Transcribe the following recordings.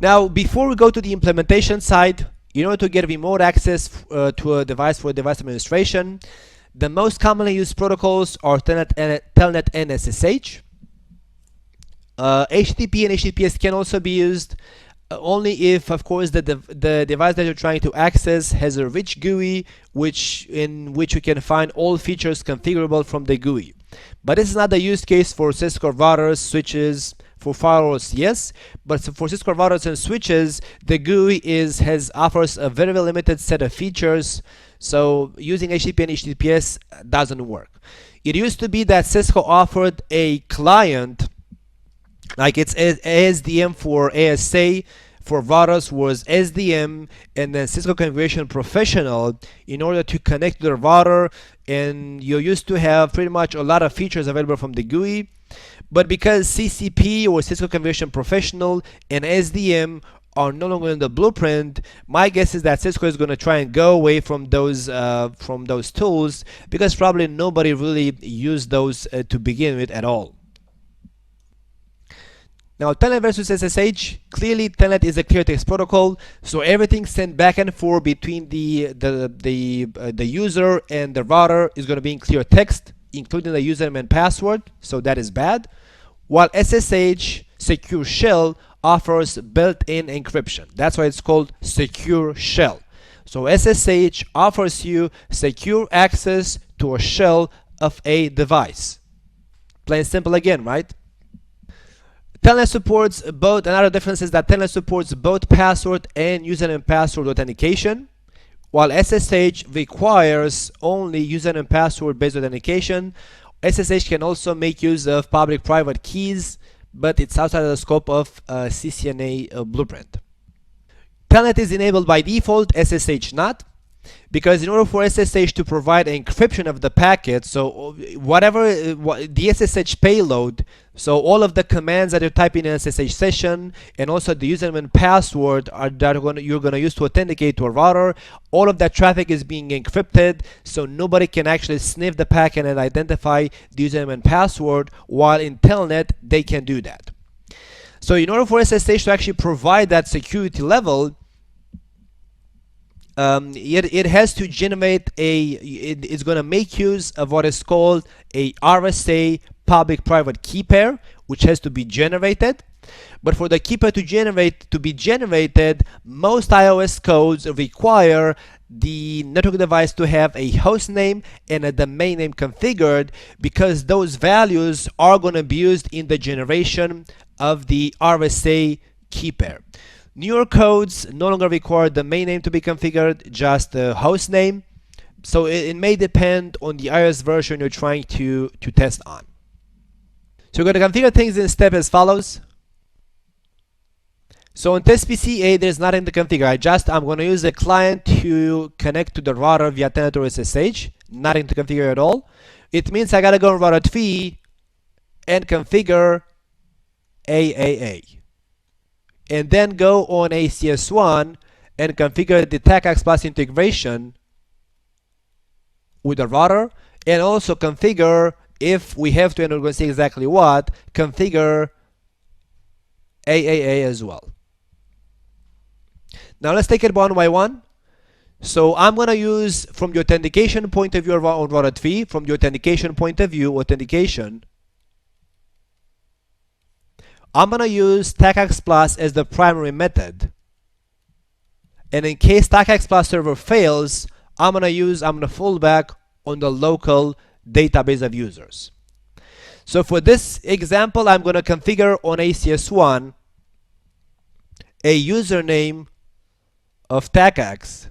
Now, before we go to the implementation side, in order to get remote access to a device for device administration, the most commonly used protocols are Telnet and SSH. HTTP and HTTPS can also be used only if, of course, the device that you're trying to access has a rich GUI, in which you can find all features configurable from the GUI. But this is not the use case for Cisco routers, switches. For firewalls, yes, but for Cisco routers and switches, the GUI offers a very limited set of features. So using HTTP and HTTPS doesn't work. It used to be that Cisco offered a client, like it's ASDM for ASA. For routers was SDM, and then Cisco Configuration Professional in order to connect to the router, and you used to have pretty much a lot of features available from the GUI. But because CCP or Cisco Configuration Professional and SDM are no longer in the blueprint, my guess is that Cisco is going to try and go away from those tools, because probably nobody really used those to begin with at all. Now, Telnet versus SSH, clearly Telnet is a clear text protocol, so everything sent back and forth between the user and the router is going to be in clear text, including the username and password, so that is bad. While SSH, Secure Shell, offers built-in encryption. That's why it's called Secure Shell. So SSH offers you secure access to a shell of a device. Plain simple again, right? Telnet supports both. Another difference is that Telnet supports both password and username and password authentication, while SSH requires only username and password based authentication. SSH can also make use of public-private keys, but it's outside of the scope of CCNA blueprint. Telnet is enabled by default, SSH not, because in order for SSH to provide encryption of the packet, so whatever the SSH payload, so all of the commands that you type in an SSH session, and also the username and password you're going to use to authenticate to a router, all of that traffic is being encrypted, so nobody can actually sniff the packet and identify the username and password, while in Telnet they can do that. So in order for SSH to actually provide that security level, it has to generate it's going to make use of what is called a RSA public-private key pair, which has to be generated. But for the key pair to be generated, most iOS codes require the network device to have a host name and a domain name configured, because those values are going to be used in the generation of the RSA key pair. Newer codes no longer require the domain name to be configured, just the host name. So it may depend on the iOS version you're trying to test on. So we're going to configure things in step as follows. So on test PC A, there's nothing to configure. I'm going to use a client to connect to the router via Telnet or SSH. Nothing to configure at all. It means I got to go on router 3 and configure AAA. And then go on ACS1 and configure the TACACS Plus integration with the router, and also configure, if we have to, and we're going to see exactly what, configure AAA as well. Now let's take it one by one. So I'm going to use, from the authentication point of view on router 3, from the authentication point of view, I'm going to use TACACS Plus as the primary method. And in case TACACS Plus server fails, I'm going to fall back on the local database of users. So for this example, I'm going to configure on ACS1 a username of TACACS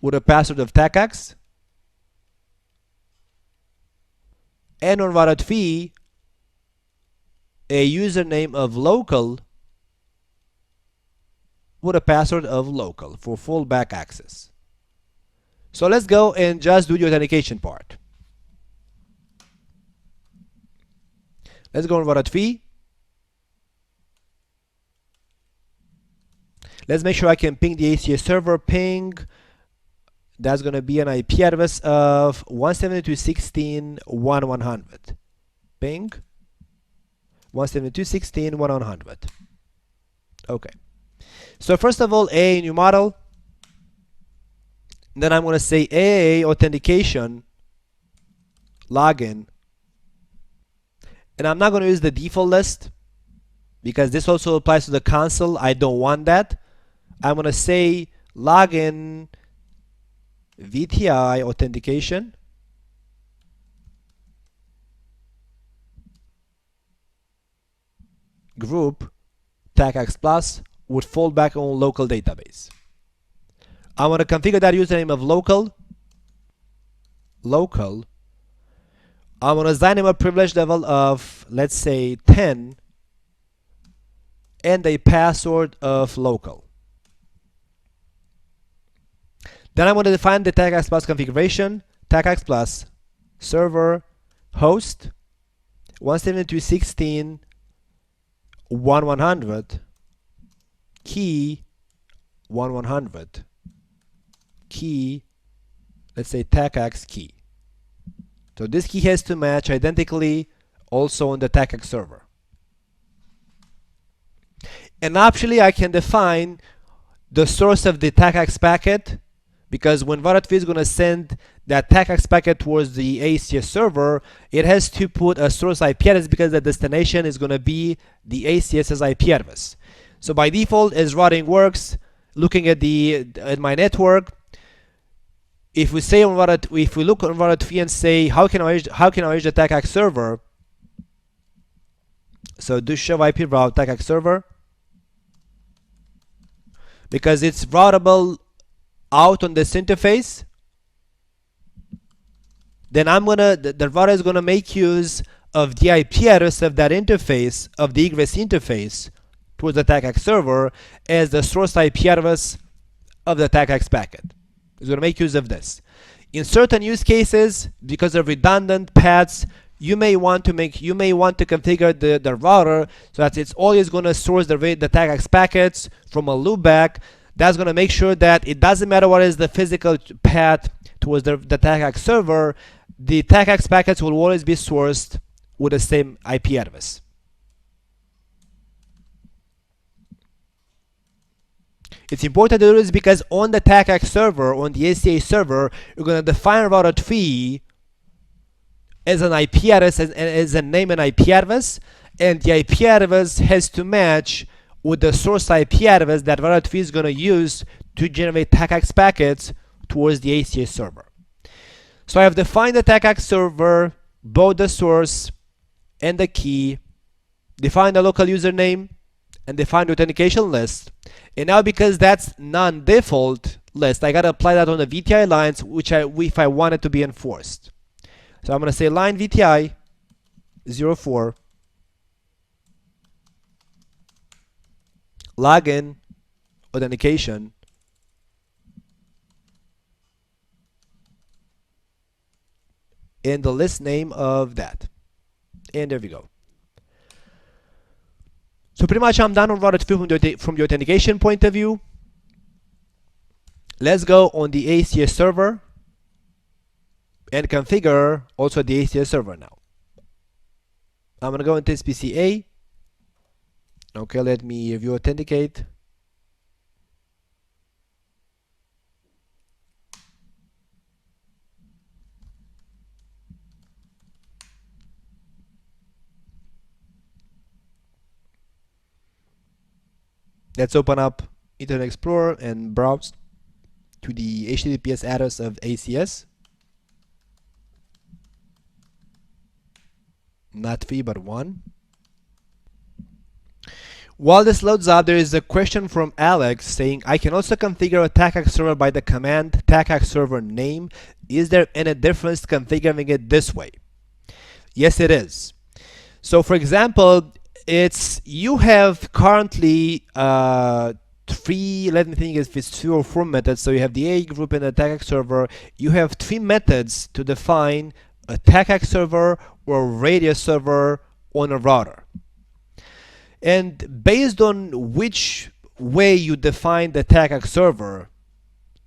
with a password of TACACS, and on router 3 a username of local with a password of local for fallback access. So let's go and just do the authentication part. Let's go on router 3. Let's make sure I can ping the ACS server. Ping, that's going to be an IP address of 172.16.1.100. Ping 172.16.1.100. Okay. So first of all, a new model. Then I'm going to say AAA authentication login. And I'm not going to use the default list because this also applies to the console. I don't want that. I'm going to say login VTI authentication. Group TACACS Plus with fallback on local database. I want to configure that username of local. I want to assign him a privilege level of, let's say, 10 and a password of local. Then I want to define the TACACS Plus configuration. TACACS Plus server host 172.16.1.100 key 1.100 key, let's say TACACS key. So this key has to match identically also on the TACACS server. And optionally I can define the source of the TACACS packet, because when VRT is going to send that TACACS packet towards the ACS server, it has to put a source IP address because the destination is going to be the ACS's IP address. So by default, as routing works, looking at my network, if we say on if we look on VRT and say how can I reach the TACACS server, so do show IP route TACACS server, because it's routable out on this interface, then the router is gonna make use of the IP address of that interface, of the egress interface towards the TACACS server as the source IP address of the TACACS packet. It's gonna make use of this. In certain use cases, because of redundant paths, you may want to configure the router so that it's always gonna source the TACACS packets from a loopback. That's going to make sure that it doesn't matter what is the physical path towards the TACACS server, the TACACS packets will always be sourced with the same IP address. It's important to do this because on the TACACS server, on the ACA server, you're going to define a router tree as an IP address, as a name and IP address, and the IP address has to match with the source IP address that VRT is going to use to generate TACACS packets towards the ACA server. So I have defined the TACACS server, both the source and the key, defined the local username, and defined the authentication list. And now because that's non-default list, I got to apply that on the VTI lines, if I want it to be enforced. So I'm going to say line VTI 04 login authentication and the list name of that, and there we go. So pretty much I'm done on router 2 from the authentication point of view. Let's go on the ACS server and configure also the ACS server now. I'm gonna go into SPCA. Okay, let me view authenticate. Let's open up Internet Explorer and browse to the HTTPS address of ACS. Not 3 but 1. While this loads up, there is a question from Alex saying, I can also configure a TACACS server by the command TACACS server name. Is there any difference configuring it this way? Yes, it is. So for example, you have currently three, let me think if it's 2 or 4 methods. So you have the A group and the TACACS server. You have 3 methods to define a TACACS server or a radius server on a router. And based on which way you define the attack server,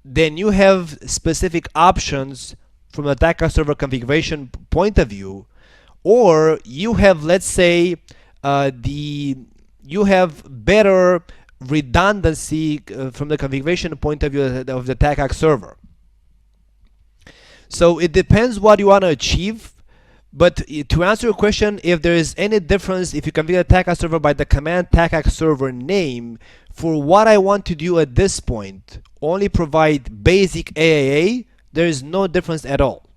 then you have specific options from the attack server configuration point of view, or you have, let's say, you have better redundancy from the configuration point of view of the attack server. So it depends what you want to achieve. But to answer your question, if there is any difference if you configure attack server by the command attack server name, for what I want to do at this point, only provide basic AAA, there is no difference at all.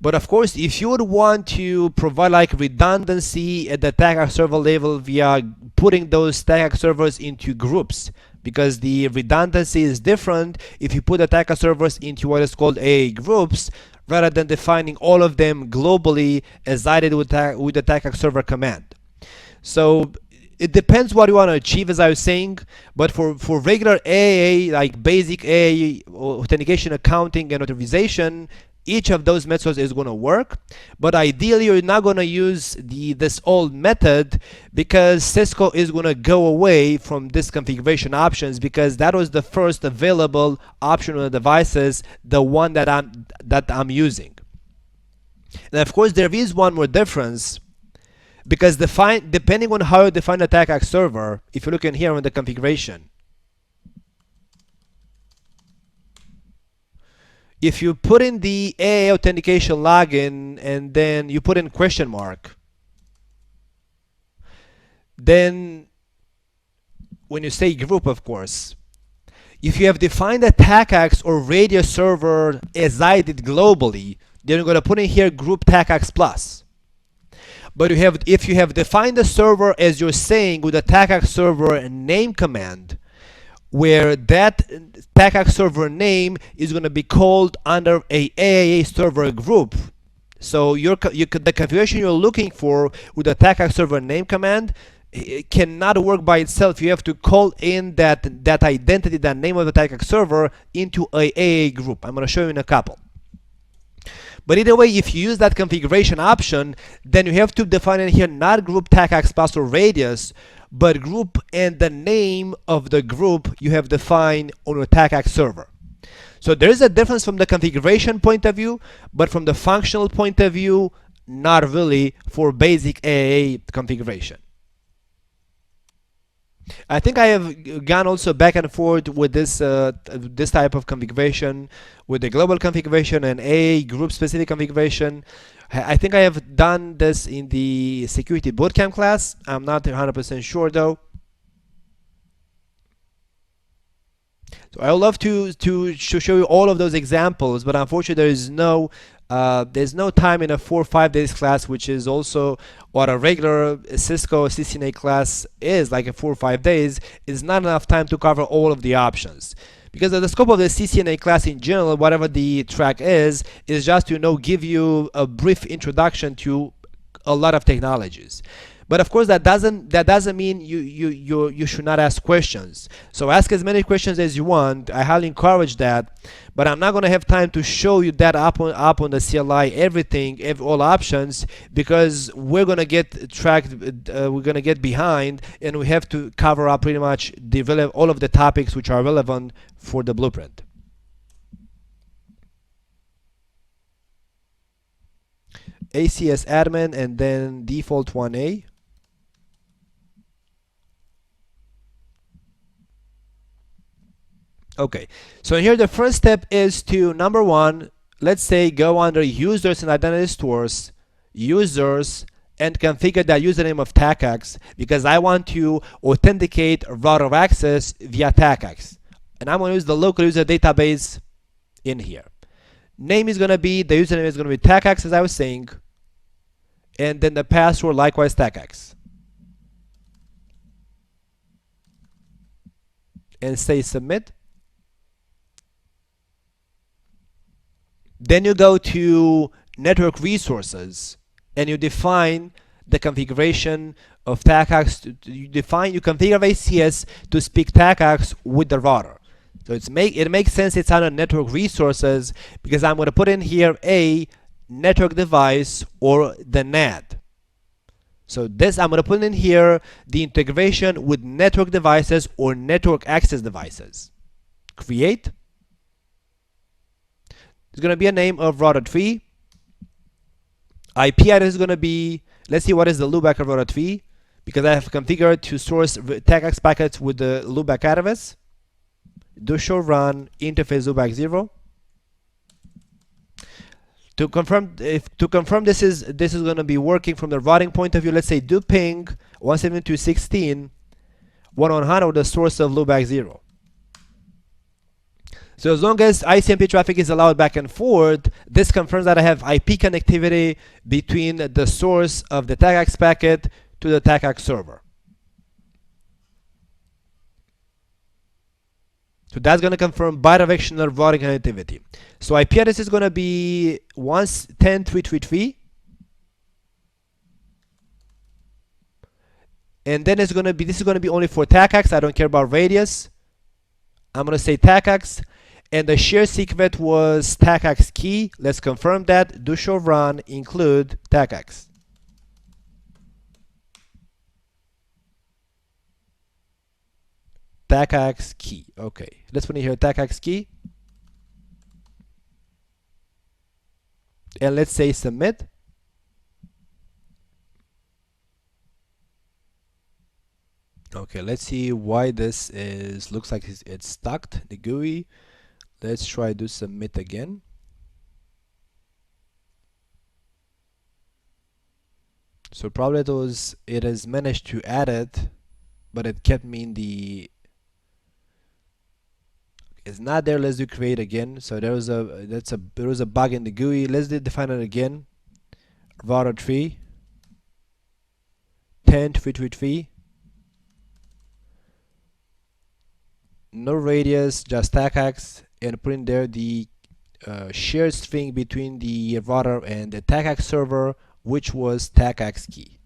But of course, if you would want to provide like redundancy at the attack server level via putting those attack servers into groups, because the redundancy is different if you put attack servers into what is called AA groups, rather than defining all of them globally as I did with the attack server command. So it depends what you want to achieve, as I was saying, but for regular AA, like basic AA authentication, accounting, and authorization, each of those methods is going to work. But ideally, you're not going to use this old method, because Cisco is going to go away from this configuration options, because that was the first available option on the devices, the one that I'm using. And of course, there is one more difference, because depending on how you define the attack server, if you look in here on the configuration, if you put in the AA authentication login and then you put in question mark, then when you say group, of course, if you have defined AttackAx or radio server as I did globally, then you're going to put in here group AttackAx plus. But if you have defined the server as you're saying with AttackAx server name command, where that attack server name is going to be called under a AAA server group. So the configuration you're looking for with the attack server name command, it cannot work by itself. You have to call in that identity, that name of the attack server, into a AA group. I'm going to show you in a couple. But either way, if you use that configuration option, then you have to define in here not group attack plus or radius, but group and the name of the group you have defined on your attack server. So there is a difference from the configuration point of view, but from the functional point of view, not really for basic AA configuration. I think I have gone also back and forth with this type of configuration, with the global configuration and AA group specific configuration. I think I have done this in the security bootcamp class. I'm not 100% sure though. So I would love to show you all of those examples, but unfortunately there's no time in a 4 or 5 days class, which is also what a regular Cisco CCNA class is, like a 4 or 5 days. Is not enough time to cover all of the options. Because of the scope of the CCNA class in general, whatever the track is just to give you a brief introduction to a lot of technologies. But of course, that doesn't mean you should not ask questions. So ask as many questions as you want. I highly encourage that. But I'm not going to have time to show you that up on the CLI everything, all options, because we're going to get tracked. We're going to get behind, and we have to cover up pretty much all of the topics which are relevant for the blueprint. ACS admin and then default 1A. Okay, so here the first step is to, number one, let's say go under users and identity stores, users, and configure that username of TACAX, because I want to authenticate router access via TACAX. And I'm going to use the local user database in here. Name is going to be, the username is going to be TACAX, as I was saying, and then the password likewise TACAX. And say submit. Then you go to network resources and you define the configuration of TACAX. You configure ACS to speak TACAX with the router. So it makes sense it's under network resources, because I'm going to put in here a network device or the NAT. So this I'm going to put in here the integration with network devices or network access devices. Create. There's going to be a name of router 3. IP address is going to be, let's see what is the loopback of router 3, because I have configured to source TACACS packets with the loopback address. Do show run interface loopback 0. To confirm this is going to be working from the routing point of view, let's say do ping 172.16.100 the source of loopback 0. So as long as ICMP traffic is allowed back and forth, this confirms that I have IP connectivity between the source of the TACACS packet to the TACACS server. So that's going to confirm bidirectional routing connectivity. So IP address is going to be 110.333. And then it's going to be, this is going to be only for TACACS. I don't care about radius. I'm going to say TACACS. And the share secret was TACACS key. Let's confirm that. Do show run include TACACS. TACACS key. Okay, let's put in here TACACS key. And let's say submit. Okay, let's see why this is, looks like it's stuck, the GUI. Let's try to submit again. So probably it has managed to add it, but it kept me in the, it's not there. Let's do create again. So there was a bug in the GUI. Let's define it again. Router 3 10.333. No radius, just TACACS, and put in there the shared string between the router and the TACACS server, which was TACACS key.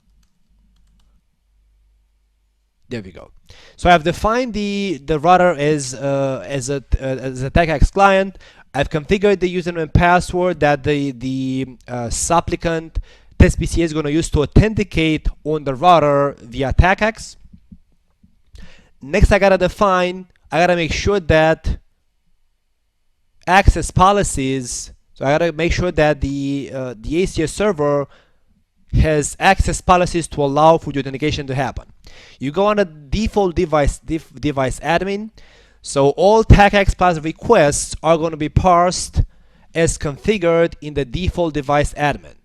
There we go. So I've defined the router as a TACACS client. I've configured the username and password that the supplicant test PCA is going to use to authenticate on the router via TACACS. Next, I gotta make sure that access policies. So I gotta make sure that the ACS server has access policies to allow for the authentication to happen. You go on the default device admin. So all TACACS plus requests are going to be parsed as configured in the default device admin.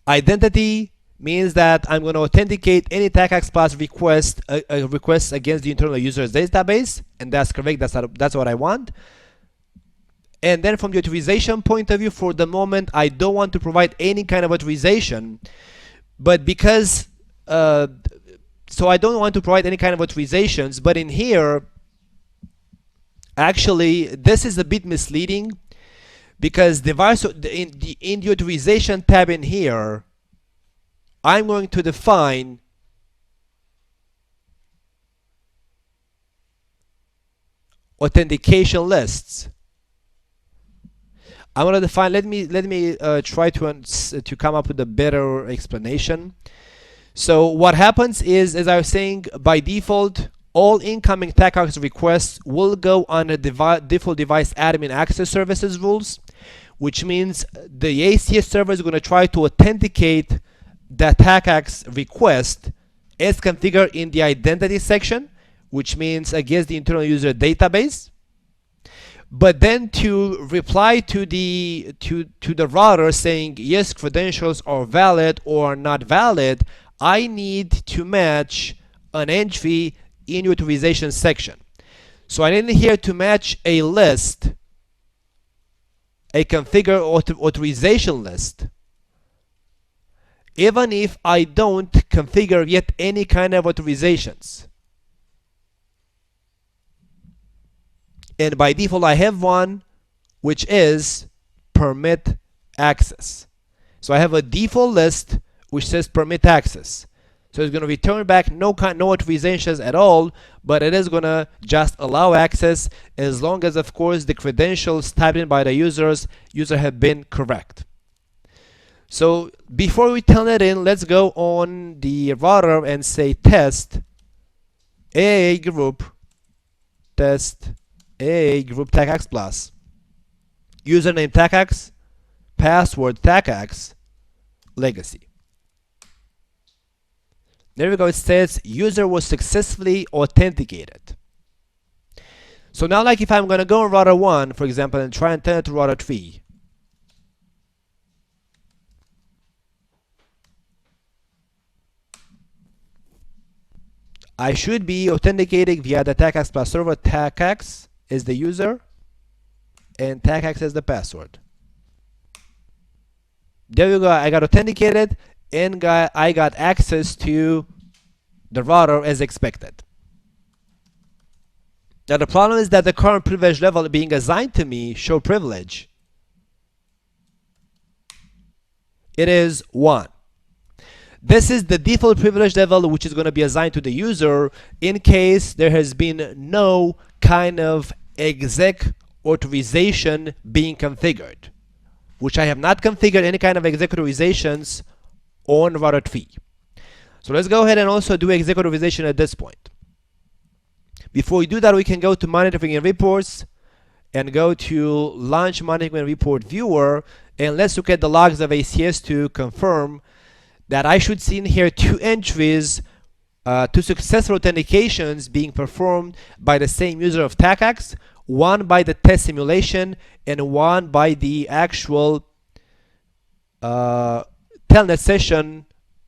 Identity means that I'm going to authenticate any TACACS plus requests against the internal user's database, and that's correct. That's what I want. And then from the authorization point of view, for the moment, I don't want to provide any kind of authorization, but because so I don't want to provide any kind of authorizations, but in here, actually, this is a bit misleading, because in the authorization tab in here, I'm going to define authentication lists. I'm going to define. Let me try to come up with a better explanation. So what happens is, as I was saying, by default, all incoming TACACS requests will go under default device admin access services rules, which means the ACS server is going to try to authenticate the TACACS request as configured in the identity section, which means against the internal user database. But then to reply to the router saying yes, credentials are valid or not valid, I need to match an entry in the authorization section. So I need here to match a list, a configure authorization list, even if I don't configure yet any kind of authorizations. And by default, I have one, which is permit access. So I have a default list which says permit access. So it's going to return back no authorizations at all, but it is going to just allow access as long as, of course, the credentials typed in by the user have been correct. So before we turn it in, let's go on the router and say test a group, test a group TACAX plus, username TACAX, password TACAX, legacy. There we go, it says user was successfully authenticated. So now, like if I'm gonna go on router 1, for example, and try and turn it to router 3, I should be authenticating via the TACAX plus server. TACAX is the user and TACAX is the password. There you go, I got authenticated and I got access to the router as expected. Now the problem is that the current privilege level being assigned to me, show privilege, it is 1. This is the default privilege level which is going to be assigned to the user in case there has been no kind of exec authorization being configured, which I have not configured any kind of exec authorizations on router 3. So let's go ahead and also do exec authorization at this point. Before we do that, we can go to monitoring and reports and go to launch monitoring and report viewer, and let's look at the logs of ACS to confirm that I should see in here 2 entries, 2 successful authentications being performed by the same user of TACAX, one by the test simulation and one by the actual telnet session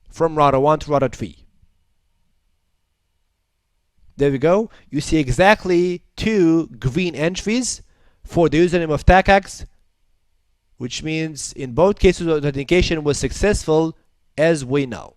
from router 1 to router 3. There we go. You see exactly 2 green entries for the username of TACAX, which means in both cases authentication was successful, as we know.